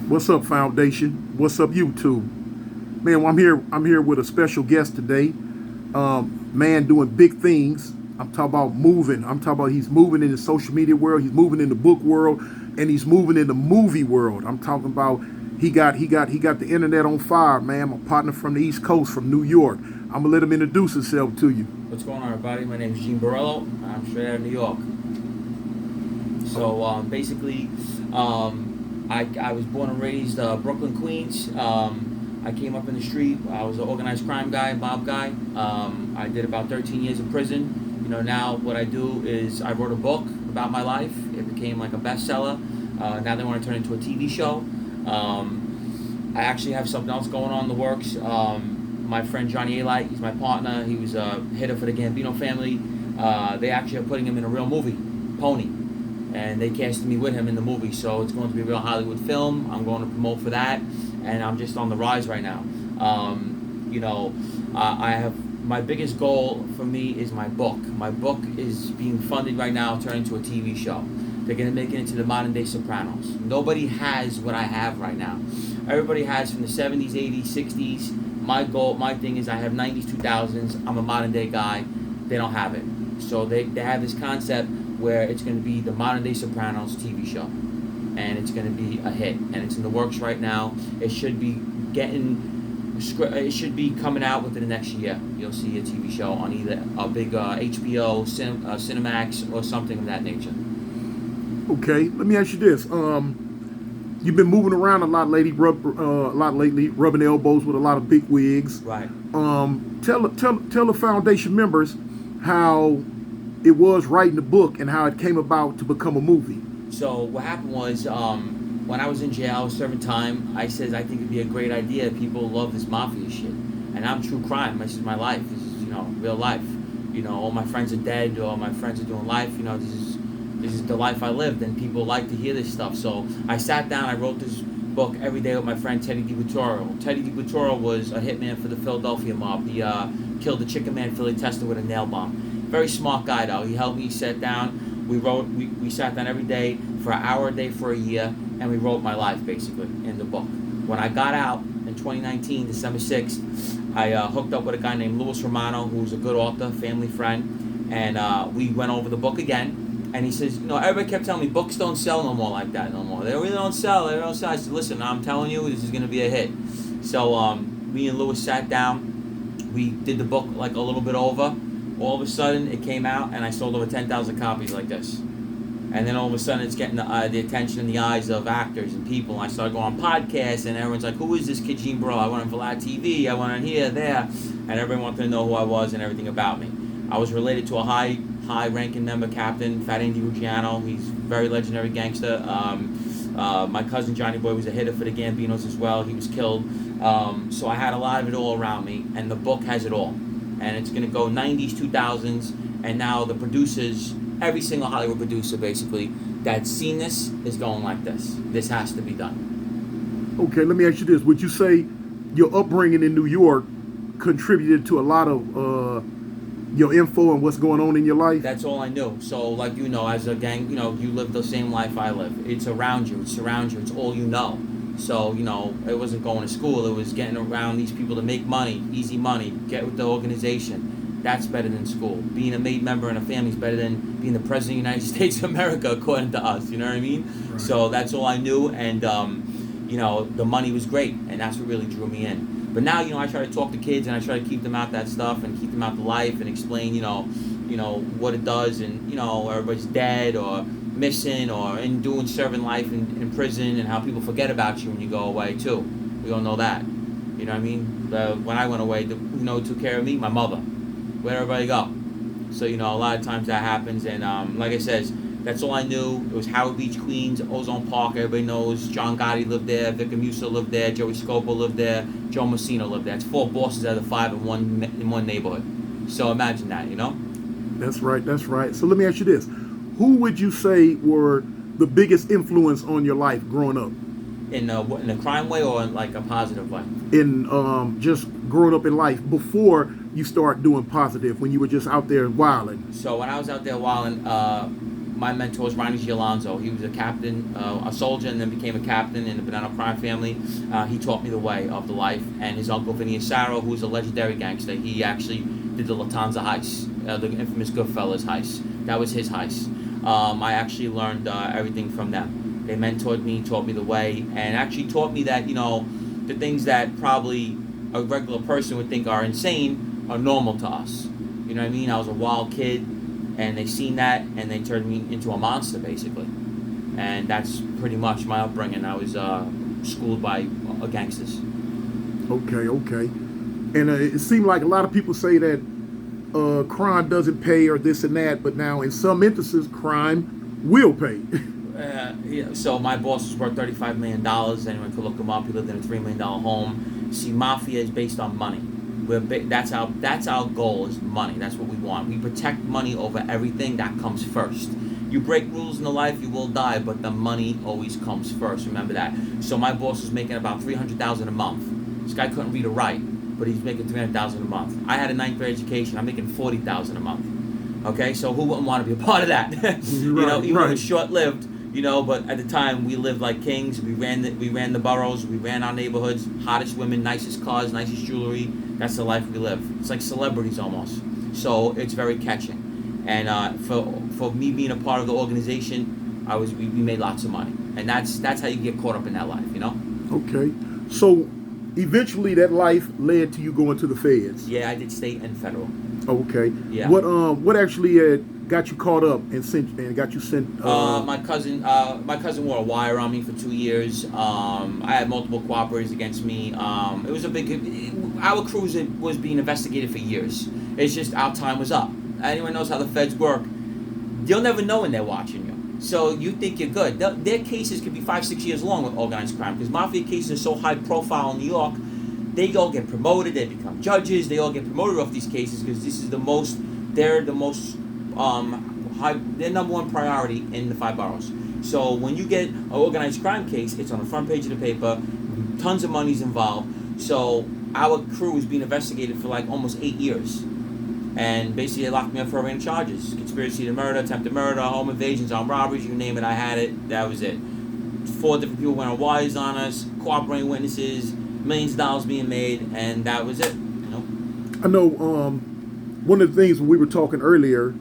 What's up, Foundation? What's up, YouTube? Man, well, I'm here with a special guest today. Man doing big things. I'm talking about moving. I'm talking about he's moving in the social media world. He's moving in the book world, and he's moving in the movie world. I'm talking about he got the internet on fire, man. My partner from the East Coast, from New York. I'm gonna let him introduce himself to you. What's going on, everybody? My name is GENE BORRELLO. I'm straight out of New York. So basically, I was born and raised Brooklyn, Queens. I came up in the street. I was an organized crime guy, mob guy. I did about 13 years in prison. Now what I do is I wrote a book about my life. It became like a bestseller. Now they want to turn it into a TV show. I actually have something else going on in the works. My friend Johnny Alight, he's my partner. He was a hitter for the Gambino family. They actually are putting him in a real movie, Pony. And they casted me with him in the movie, so it's going to be a real Hollywood film. I'm going to promote for that, and I'm just on the rise right now. I have my biggest goal for me is my book. My book is being funded right now, turned into a TV show. They're going to make it into the modern day Sopranos. Nobody has what I have right now. Everybody has from the 70s, 80s, 60s. My thing is I have 90s, 2000s. I'm a modern day guy. They don't have it. So they have this concept where it's going to be the modern day Sopranos TV show, and it's going to be a hit, and it's in the works right now. It should be coming out within the next year. You'll see a TV show on either a big HBO, Cinemax, or something of that nature. Okay, let me ask you this. You've been moving around a lot lately, rubbing elbows with a lot of big wigs. Right. Tell the foundation members how it was writing the book and how it came about to become a movie. So what happened was, when I was in jail, I was serving time. I said I think it'd be a great idea. People love this mafia shit, and I'm true crime. This is my life. This is real life. All my friends are dead. All my friends are doing life. This is the life I lived, and people like to hear this stuff. So I sat down. I wrote this book every day with my friend Teddy DiButuro. Teddy DiButuro was a hitman for the Philadelphia mob. He killed the Chicken Man Philly Tester with a nail bomb. Very smart guy though. He helped me sit down. We sat down every day for an hour a day for a year, and we wrote my life basically in the book. When I got out in 2019, December 6th, I hooked up with a guy named Louis Romano, who's a good author, family friend, and we went over the book again. And he says, everybody kept telling me books don't sell no more like that no more. They really don't sell. They don't sell. I said, listen, I'm telling you, this is going to be a hit. So me and Louis sat down. We did the book like a little bit over. All of a sudden, it came out, and I sold over 10,000 copies like this. And then all of a sudden, it's getting the attention in the eyes of actors and people. And I started going on podcasts, and everyone's like, who is this kid, GENE BORRELLO? I went on Vlad TV. I went on here, there. And everyone wanted to know who I was and everything about me. I was related to a high-ranking member, Captain Fat Andy Ruggiano. He's a very legendary gangster. My cousin Johnny Boy was a hitter for the Gambinos as well. He was killed. So I had a lot of it all around me, and the book has it all. And it's going to go 90s, 2000s, and now the producers, every single Hollywood producer basically that's seen this is going like this. This has to be done. Okay, let me ask you this. Would you say your upbringing in New York contributed to a lot of your info and what's going on in your life? That's all I knew. So like as a gang, you live the same life I live. It's around you. It surrounds you. It's all you know. So, it wasn't going to school. It was getting around these people to make money, easy money, get with the organization. That's better than school. Being a made member in a family is better than being the president of the United States of America, according to us. You know what I mean? Right. So that's all I knew. And, the money was great. And that's what really drew me in. But now, I try to talk to kids, and I try to keep them out that stuff and keep them out the life and explain, what it does. And, everybody's dead or missing or serving life in prison, and how people forget about you when you go away too. We all know that. You know what I mean? When I went away, who took care of me? My mother. Where'd everybody go? So a lot of times that happens, and like I said, that's all I knew. It was Howard Beach, Queens, Ozone Park. Everybody knows John Gotti lived there, Vicar Musa lived there, Joey Scopo lived there, Joe Messina lived there. It's 4 bosses out of the 5 in one neighborhood. So imagine that, That's right. So let me ask you this. Who would you say were the biggest influence on your life growing up? In a crime way or in like a positive way? In just growing up in life before you start doing positive, when you were just out there wilding. So when I was out there wilding, my mentor is Ronnie Gialonzo. He was a captain, a soldier, and then became a captain in the Banana Crime family. He taught me the way of the life. And his uncle Vinny Asaro, who's a legendary gangster, he actually did the Latanza heist, the infamous Goodfellas heist. That was his heist. I actually learned everything from them. They mentored me, taught me the way, and actually taught me that, the things that probably a regular person would think are insane are normal to us. You know what I mean? I was a wild kid, and they seen that, and they turned me into a monster, basically. And that's pretty much my upbringing. I was schooled by gangsters. Okay. And it seemed like a lot of people say that crime doesn't pay or this and that, but now in some instances, crime will pay. So my boss was worth $35 million. Anyone could look him up. He lived in a $3 million home. See, mafia is based on money. That's our goal, is money. That's what we want. We protect money over everything. That comes first. You break rules in the life, you will die, but the money always comes first. Remember that. So my boss was making about $300,000 a month. This guy couldn't read or write, but he's making $300,000 a month. I had a 9th grade education. I'm making $40,000 a month. Okay, so who wouldn't want to be a part of that? Even though it was short-lived. But at the time we lived like kings. We ran the boroughs. We ran our neighborhoods. Hottest women, nicest cars, nicest jewelry. That's the life we live. It's like celebrities almost. So it's very catching. And for me being a part of the organization, we made lots of money. And that's how you get caught up in that life, Okay. So eventually that life led to you going to the feds. Yeah, I did state and federal. Okay. Yeah. What actually got you caught up and got you sent? My cousin wore a wire on me for 2 years. I had multiple cooperators against me. It was a big. Our crew was being investigated for years. It's just our time was up. Anyone knows how the feds work? You'll never know when they're watching you. So you think you're good. Their cases could be 5-6 years long with organized crime, because mafia cases are so high profile in New York. They all get promoted. They become judges. They all get promoted off these cases because this is they're the most their number one priority in the 5 boroughs. So when you get an organized crime case, it's on the front page of the paper. Tons of money's involved. So our crew was being investigated for like almost 8 years. And basically they locked me up for a range of charges. Conspiracy to murder, attempted murder, home invasions, armed robberies, you name it, I had it. That was it. 4 different people went on wires on us, cooperating witnesses, millions of dollars being made, and that was it. I know one of the things when we were talking earlier,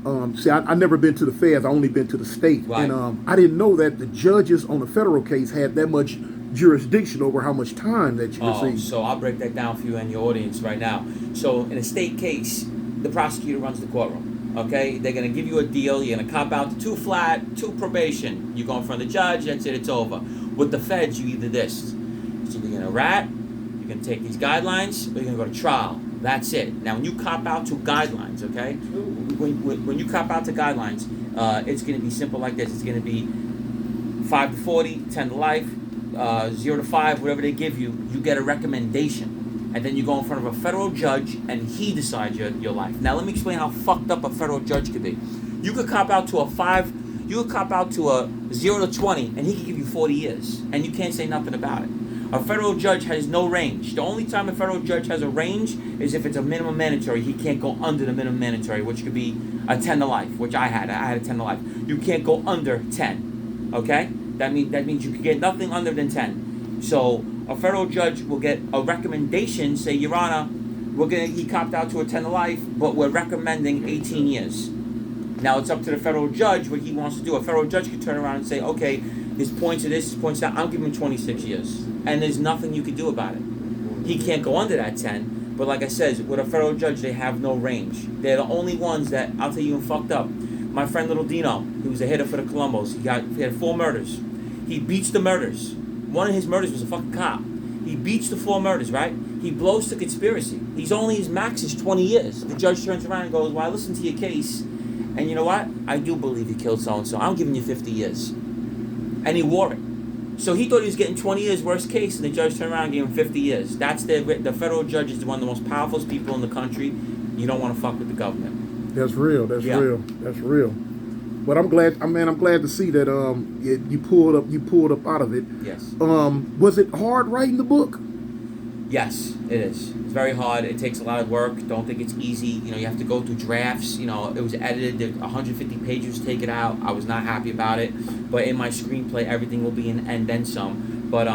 I never been to the feds, I only been to the state. Right. And I didn't know that the judges on a federal case had that much jurisdiction over how much time that you receive. So I'll break that down for you and your audience right now. So in a state case, the prosecutor runs the courtroom. Okay? They're going to give you a deal. You're going to cop out to 2 flat, 2 probation. You go in front of the judge, that's it, it's over. With the feds, you either this. So you're going to rat, you're going to take these guidelines, or you're going to go to trial. That's it. Now, when you cop out to guidelines, okay? When you cop out to guidelines, it's going to be simple like this. It's going to be 5 to 40, 10 to life, 0 to 5, whatever they give you, you get a recommendation. And then you go in front of a federal judge, and he decides your life. Now, let me explain how fucked up a federal judge could be. You could cop out to a 5, you could cop out to a 0 to 20, and he could give you 40 years, and you can't say nothing about it. A federal judge has no range. The only time a federal judge has a range is if it's a minimum mandatory. He can't go under the minimum mandatory, which could be a 10 to life, which I had. I had a 10 to life. You can't go under 10, okay? That means you can get nothing under than 10. So a federal judge will get a recommendation, say, Your Honor, he copped out to a 10 to life, but we're recommending 18 years. Now it's up to the federal judge what he wants to do. A federal judge could turn around and say, okay, his points are this, his points are that, I'm giving him 26 years. And there's nothing you can do about it. He can't go under that 10, but like I said, with a federal judge, they have no range. They're the only ones that, I'll tell you, even fucked up. My friend Little Dino, he was a hitter for the Columbos. He had 4 murders. He beats the murders. One of his murders was a fucking cop. He beats the 4 murders, right? He blows the conspiracy. His max is 20 years. The judge turns around and goes, well, I listened to your case, and you know what? I do believe you killed so-and-so. I'm giving you 50 years. And he wore it. So he thought he was getting 20 years worst case, and the judge turned around and gave him 50 years. That's the federal judge is one of the most powerful people in the country. You don't want to fuck with the government. That's real. That's real. But I'm glad to see that you pulled up out of it. Yes. Was it hard writing the book? Yes, it is. It's very hard. It takes a lot of work. Don't think it's easy. You know, you have to go through drafts. You know, it was edited. 150 pages taken out. I was not happy about it. But in my screenplay, everything will be in and then some. But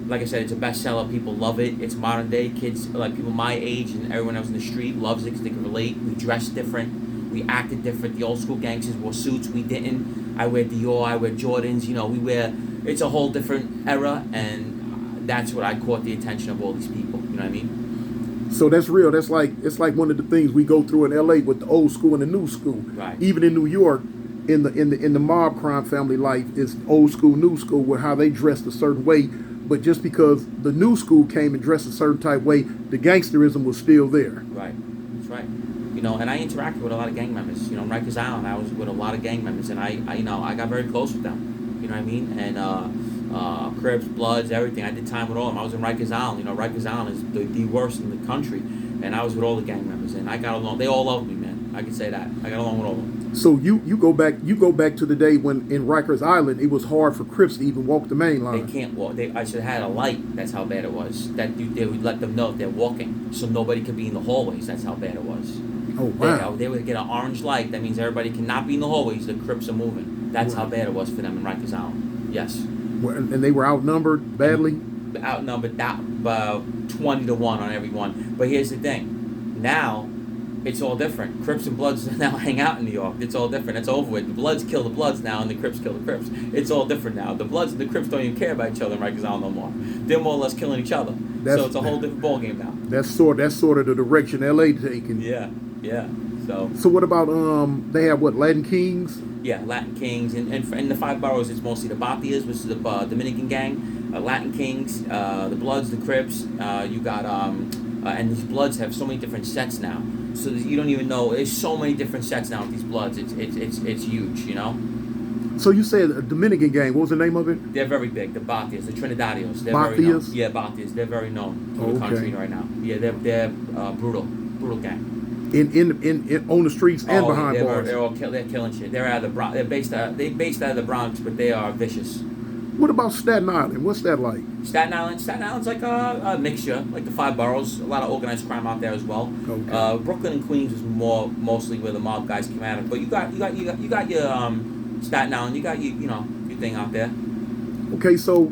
like I said, it's a bestseller. People love it. It's modern day. Kids, like people my age and everyone else in the street loves it because they can relate. We dress different. We acted different. The old school gangsters wore suits. We didn't. I wear Dior. I wear Jordans. You know, we wear. It's a whole different era, and that's what I caught the attention of all these people. You know what I mean? So that's real. That's like it's like one of the things we go through in LA with the old school and the new school. Right. Even in New York, in the mob crime family life is old school, new school, where how they dressed a certain way. But just because the new school came and dressed a certain type way, the gangsterism was still there. Right. That's right. You know, and I interacted with a lot of gang members. You know, in Rikers Island, I was with a lot of gang members, and I you know, I got very close with them. You know what I mean? And Crips, Bloods, everything. I did time with all of them. I was in Rikers Island. You know, Rikers Island is the worst in the country, and I was with all the gang members, and I got along. They all loved me, man. I can say that. I got along with all of them. So you go back to the day when in Rikers Island it was hard for Crips to even walk the main line. They can't walk. I should have had a light. That's how bad it was. They would let them know if they're walking, so nobody could be in the hallways. That's how bad it was. Oh wow! They would get an orange light. That means everybody cannot be in the hallways. The Crips are moving. That's how bad it was for them in Rikers Island. Yes. And they were outnumbered badly. Outnumbered that about 20-1 on every one. But here's the thing. Now, it's all different. Crips and Bloods now hang out in New York. It's all different. It's over with. The Bloods kill the Bloods now, and the Crips kill the Crips. It's all different now. The Bloods and the Crips don't even care about each other in Rikers Island no more. They're more or less killing each other. So it's a whole different ballgame now. That's sort of the direction LA taking. Yeah. So what about they have what, Latin Kings? Yeah, Latin Kings, and in the 5 boroughs, it's mostly the Mafias, which is the Dominican gang, Latin Kings, the Bloods, the Crips. You got and these Bloods have so many different sets now, so that you don't even know. There's so many different sets now with these Bloods. It's huge, you know. So you said a Dominican gang. What was the name of it? They're very big. The Batias, the Trinidadios. They're Batias? very known. Yeah, Batias. They're very known through the country right now. Yeah, they're brutal gang. In on the streets and behind bars. They're killing shit. They're out of the Bronx. They're based out of the Bronx, but they are vicious. What about Staten Island? What's that like? Staten Island's like a mixture, like the 5 boroughs. A lot of organized crime out there as well. Okay. Brooklyn and Queens is mostly where the mob guys came out of. But you got your Staten Island. You got your thing out there. Okay, so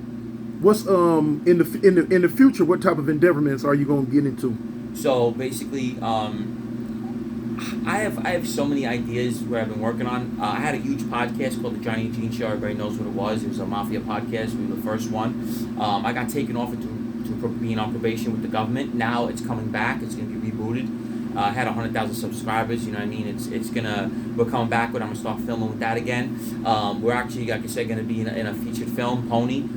what's in the future? What type of endeavorments are you going to get into? So basically, I have so many ideas where I've been working on. I had a huge podcast called the Johnny and Gene Show. Everybody knows what it was. It was a mafia podcast. We were the first one. I got taken off to being on probation with the government. Now it's coming back. It's going to be rebooted. I had 100,000 subscribers. You know what I mean? We're coming back, but I'm gonna start filming with that again. We're actually, like I said, gonna be in a featured film, Pony.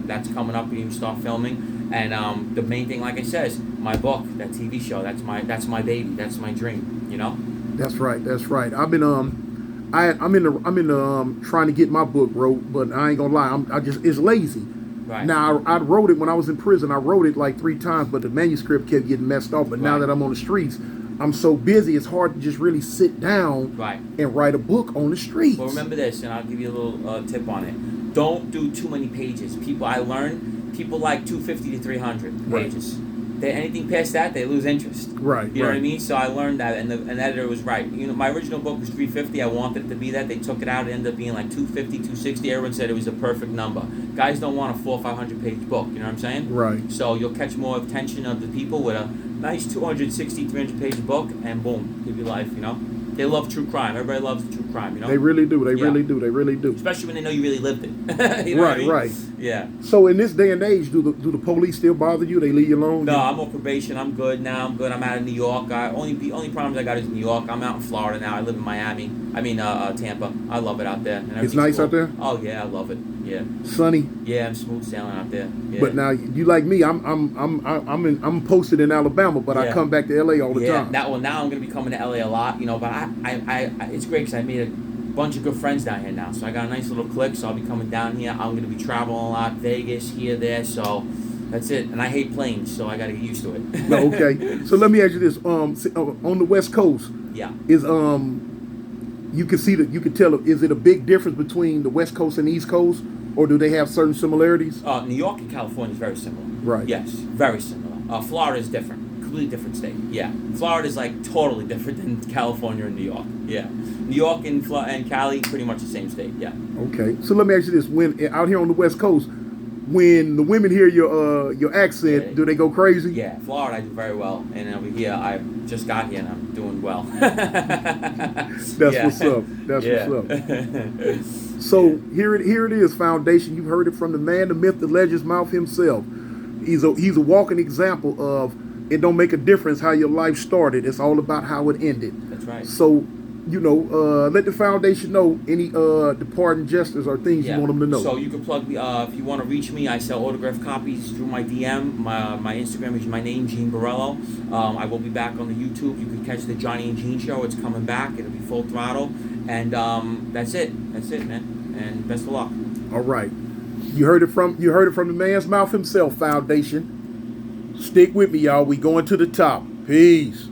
That's coming up. We can start filming. And the main thing, like I said, my book, that TV show. That's my baby. That's my dream. You know. That's right. I've been I'm in the trying to get my book wrote, but I ain't gonna lie, it's lazy. Right. Now I wrote it when I was in prison. I wrote it like 3 times, but the manuscript kept getting messed up. But now that I'm on the streets, I'm so busy. It's hard to just really sit down and write a book on the streets. Well, remember this, and I'll give you a little tip on it. Don't do too many pages. I learned people like 250 to 300 pages. Anything past that, they lose interest. Right. You know what I mean? So I learned that, and the editor was right. You know, my original book was 350. I wanted it to be that. They took it out. It ended up being like 250, 260. Everyone said it was a perfect number. Guys don't want a 400 or 500 page book. You know what I'm saying? Right. So you'll catch more attention of the people with a nice 260, 300 page book, and boom, give you life. You know. They love true crime. Everybody loves true crime, you know? They really do. They really do. Especially when they know you really lived it. You know what I mean? Right. Yeah. So in this day and age, do the police still bother you? They leave you alone? No, I'm on probation. I'm good now. I'm out of New York. Only problems I got is New York. I'm out in Florida now. I live in Miami. Tampa. I love it out there. And it's nice out there? Oh yeah, I love it. Yeah. Sunny? Yeah, I'm smooth sailing out there. Yeah. But now you like me, I'm posted in Alabama, but I come back to LA all the time. Now I'm gonna be coming to LA a lot, you know. But I it's great because I made a bunch of good friends down here now. So I got a nice little clique. So I'll be coming down here. I'm gonna be traveling a lot, Vegas, here, there. So that's it. And I hate planes, so I got to get used to it. No, okay. So let me ask you this: on the West Coast, is you can tell, is it a big difference between the West Coast and East Coast, or do they have certain similarities? New York and California is very similar. Right. Yes, very similar. Florida is different. Completely different state. Yeah. Florida is like totally different than California and New York. Yeah. New York and Cali, pretty much the same state. Yeah. Okay. So let me ask you this: when out here on the West Coast, when the women hear your accent, Yeah. do they go crazy? Yeah, Florida I do very well, and over here I just got here and I'm doing well. That's Yeah. what's up. That's Yeah. what's up. So here it is, Foundation. You've heard it from the man, the myth, the legend's mouth himself. He's a walking example of it don't make a difference how your life started. It's all about how it ended. That's right. So, let the Foundation know any departing gestures or things you want them to know. So you can plug me if you want to reach me. I sell autographed copies through my DM. My Instagram is my name, Gene Borrello. I will be back on the YouTube. You can catch the Johnny and Gene show. It's coming back. It'll be full throttle. And that's it. That's it, man. And best of luck. All right. You heard it from the man's mouth himself, Foundation. Stick with me, y'all. We going to the top. Peace.